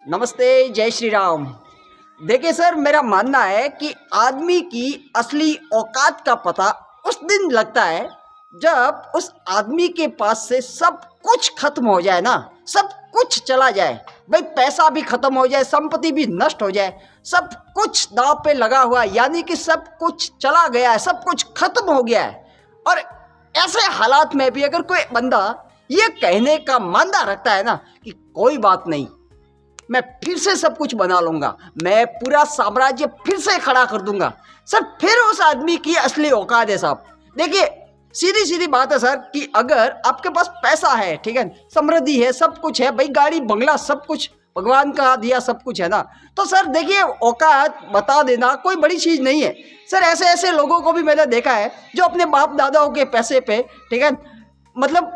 नमस्ते, जय श्री राम। देखिए सर, मेरा मानना है कि आदमी की असली औकात का पता उस दिन लगता है जब उस आदमी के पास से सब कुछ खत्म हो जाए ना, सब कुछ चला जाए। भाई पैसा भी खत्म हो जाए, संपत्ति भी नष्ट हो जाए, सब कुछ दांव पे लगा हुआ है, यानी कि सब कुछ चला गया है, सब कुछ खत्म हो गया है। और ऐसे हालात में भी अगर कोई बंदा ये कहने का मानदा रखता है ना कि कोई बात नहीं, मैं फिर से सब कुछ बना लूंगा, मैं पूरा साम्राज्य फिर से खड़ा कर दूंगा, सर फिर उस आदमी की असली औकात है साहब। देखिए सीधी सीधी बात है सर कि अगर आपके पास पैसा है, ठीक है, समृद्धि है, सब कुछ है, भाई गाड़ी बंगला सब कुछ भगवान का दिया सब कुछ है ना, तो सर देखिए औकात बता देना कोई बड़ी चीज़ नहीं है। सर ऐसे ऐसे लोगों को भी मैंने देखा है जो अपने बाप दादाओं के पैसे पे, ठीक है, मतलब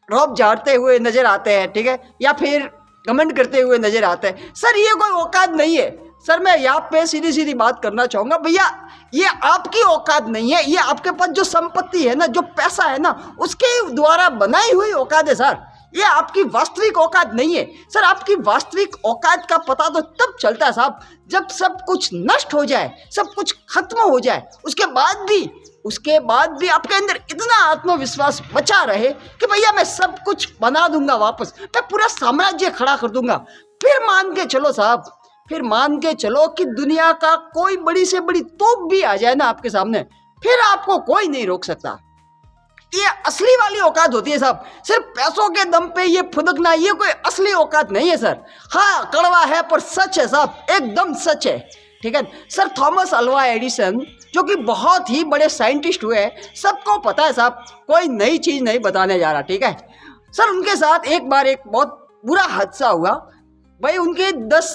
रौब झाड़ते हुए नजर आते हैं, ठीक है, या फिर कमेंट करते हुए नजर आते हैं। सर ये कोई औकात नहीं है। सर मैं यहाँ पे सीधी सीधी बात करना चाहूँगा, भैया ये आपकी औकात नहीं है, ये आपके पास जो संपत्ति है ना, जो पैसा है ना, उसके द्वारा बनाई हुई औकात है सर। ये आपकी वास्तविक औकात नहीं है। सर आपकी वास्तविक औकात का पता तो तब चलता है साहब जब सब कुछ नष्ट हो जाए, सब कुछ खत्म हो जाए, उसके बाद भी आपके अंदर इतना आत्मविश्वास बचा रहे कि भैया मैं सब कुछ बना दूंगा, वापस मैं पूरा साम्राज्य खड़ा कर दूंगा। फिर मान के चलो साहब, फिर मान के चलो कि दुनिया का कोई बड़ी से बड़ी तोप भी आ जाए ना आपके सामने, फिर आपको कोई नहीं रोक सकता। ये असली वाली औकात होती है साहब। सिर्फ पैसों के दम पे ये फुदकना, ये कोई असली औकात नहीं है सर। हाँ कड़वा है पर सच है साहब, एकदम सच है, ठीक है। सर थॉमस अल्वा एडिसन जो कि बहुत ही बड़े साइंटिस्ट हुए हैं, सबको पता है साहब, कोई नई चीज़ नहीं बताने जा रहा, ठीक है। सर उनके साथ एक बार एक बहुत बुरा हादसा हुआ। भाई उनके 10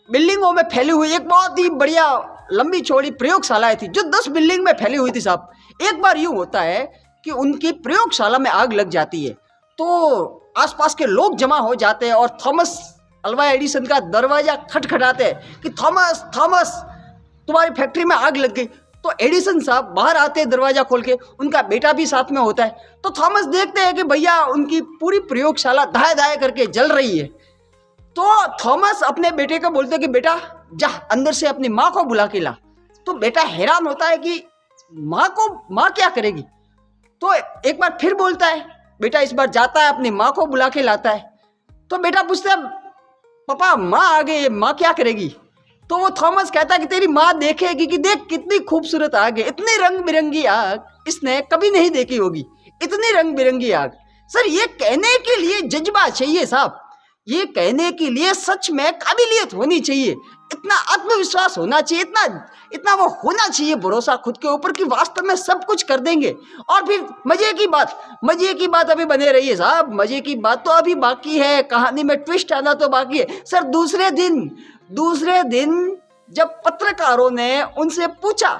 बिल्डिंगों में फैली हुई एक बहुत ही बढ़िया लंबी चौड़ी प्रयोगशालाएं थी जो 10 बिल्डिंग में फैली हुई थी साहब। एक बार यूँ होता है कि उनकी प्रयोगशाला में आग लग जाती है, तो आसपास के लोग जमा हो जाते हैं और थॉमस अल्वा एडिसन का दरवाजा खटखटाते हैं कि थॉमस थॉमस तुम्हारी फैक्ट्री में आग लग गई। तो एडिसन साहब बाहर आते हैं दरवाजा खोल के, उनका बेटा भी साथ में होता है। तो थॉमस देखते हैं कि भैया उनकी पूरी प्रयोगशाला धाए धाए करके जल रही है। तो थॉमस अपने बेटे को बोलते हैं कि बेटा जा अंदर से अपनी माँ को बुला के ला। तो बेटा हैरान होता है कि माँ क्या करेगी। तो एक बार फिर बोलता है, बेटा इस बार जाता है अपनी माँ को बुला के लाता है। तो बेटा पूछता है पापा माँ आ गई, माँ क्या करेगी। तो वो थॉमस कहता है कि तेरी माँ देखेगी कि देख कितनी खूबसूरत आग है, इतनी रंग बिरंगी आग इसने कभी नहीं देखी होगी, इतनी रंग बिरंगी आग। सर ये कहने के लिए जज्बा चाहिए साहब, ये कहने के लिए सच में काबिलियत होनी चाहिए, इतना आत्मविश्वास होना चाहिए, इतना वो होना चाहिए भरोसा खुद के ऊपर कि वास्तव में सब कुछ कर देंगे। और फिर मजे की बात अभी बने रही है साहब, मजे की बात तो अभी बाकी है, कहानी में ट्विस्ट आना तो बाकी है। सर दूसरे दिन जब पत्रकारों ने उनसे पूछा,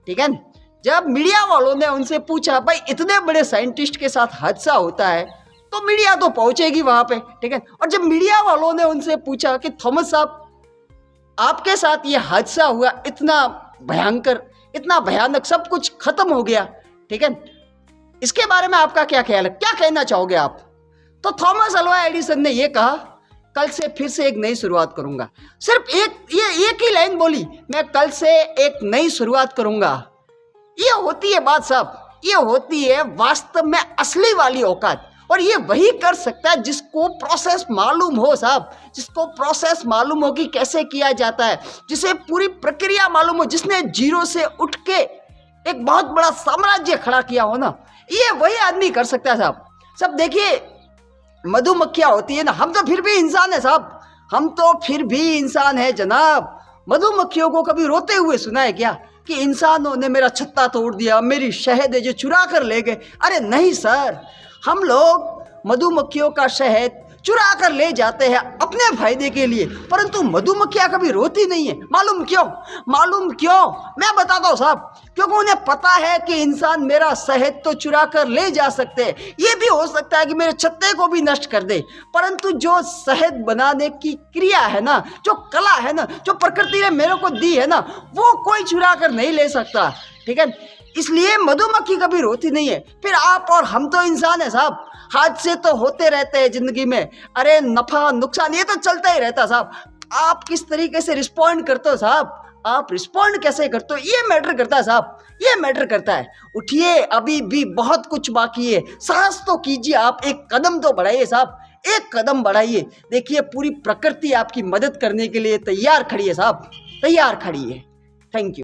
ठीक है, जब मीडिया वालों ने उनसे पूछा भाई इतने बड़े साइंटिस्ट के साथ हादसा होता है तो मीडिया तो पहुंचेगी वहां पे, ठीक है। और जब मीडिया वालों ने उनसे पूछा कि थॉमस साहब आपके साथ ये हादसा हुआ, इतना भयंकर, इतना भयानक, सब कुछ खत्म हो गया, ठीक है, इसके बारे में आपका क्या ख्याल है, क्या कहना चाहोगे आप। तो थॉमस अल्वा एडिसन ने ये कहा कल से फिर से एक नई शुरुआत करूंगा। सिर्फ एक ही लाइन बोली, मैं कल से एक नई शुरुआत करूंगा। ये होती है बात साहब, ये होती है वास्तव में असली वाली औकात। और ये वही कर सकता है जिसको प्रोसेस मालूम हो साहब, जिसको प्रोसेस मालूम हो कि कैसे किया जाता है, जिसे पूरी प्रक्रिया मालूम हो, जिसने जीरो से उठ के एक बहुत बड़ा साम्राज्य खड़ा किया हो ना, ये वही आदमी कर सकता है साहब। सब देखिए मधुमक्खियां होती है ना, हम तो फिर भी इंसान है साहब, हम तो फिर भी इंसान है जनाब। मधुमक्खियों को कभी रोते हुए सुना है क्या कि इंसानों ने मेरा छत्ता तोड़ दिया, मेरी शहद है जो चुरा कर ले गए। अरे नहीं सर, हम लोग मधुमक्खियों का शहद चुरा कर ले जाते हैं अपने फायदे के लिए, परंतु मधुमक्खियां कभी रोती नहीं है। मालूम क्यों मैं बताता हूँ साहब, क्योंकि उन्हें पता है कि इंसान मेरा शहद तो चुरा कर ले जा सकते हैं, ये भी हो सकता है कि मेरे छत्ते को भी नष्ट कर दे, परंतु जो शहद बनाने की क्रिया है ना, जो कला है ना, जो प्रकृति ने मेरे को दी है ना, वो कोई चुरा कर नहीं ले सकता, ठीक है। इसलिए मधुमक्खी कभी रोती नहीं है। फिर आप और हम तो इंसान है साहब, हादसे तो होते रहते हैं जिंदगी में, अरे नफा नुकसान ये तो चलता ही रहता साहब। आप किस तरीके से रिस्पॉन्ड करते हो साहब, आप रिस्पॉन्ड कैसे करते हो, ये मैटर करता है साहब, ये मैटर करता है। उठिए, अभी भी बहुत कुछ बाकी है, साहस तो कीजिए, आप एक कदम तो बढ़ाइए साहब, एक कदम बढ़ाइए। देखिए पूरी प्रकृति आपकी मदद करने के लिए तैयार खड़ी है साहब, तैयार खड़ी है। Thank you.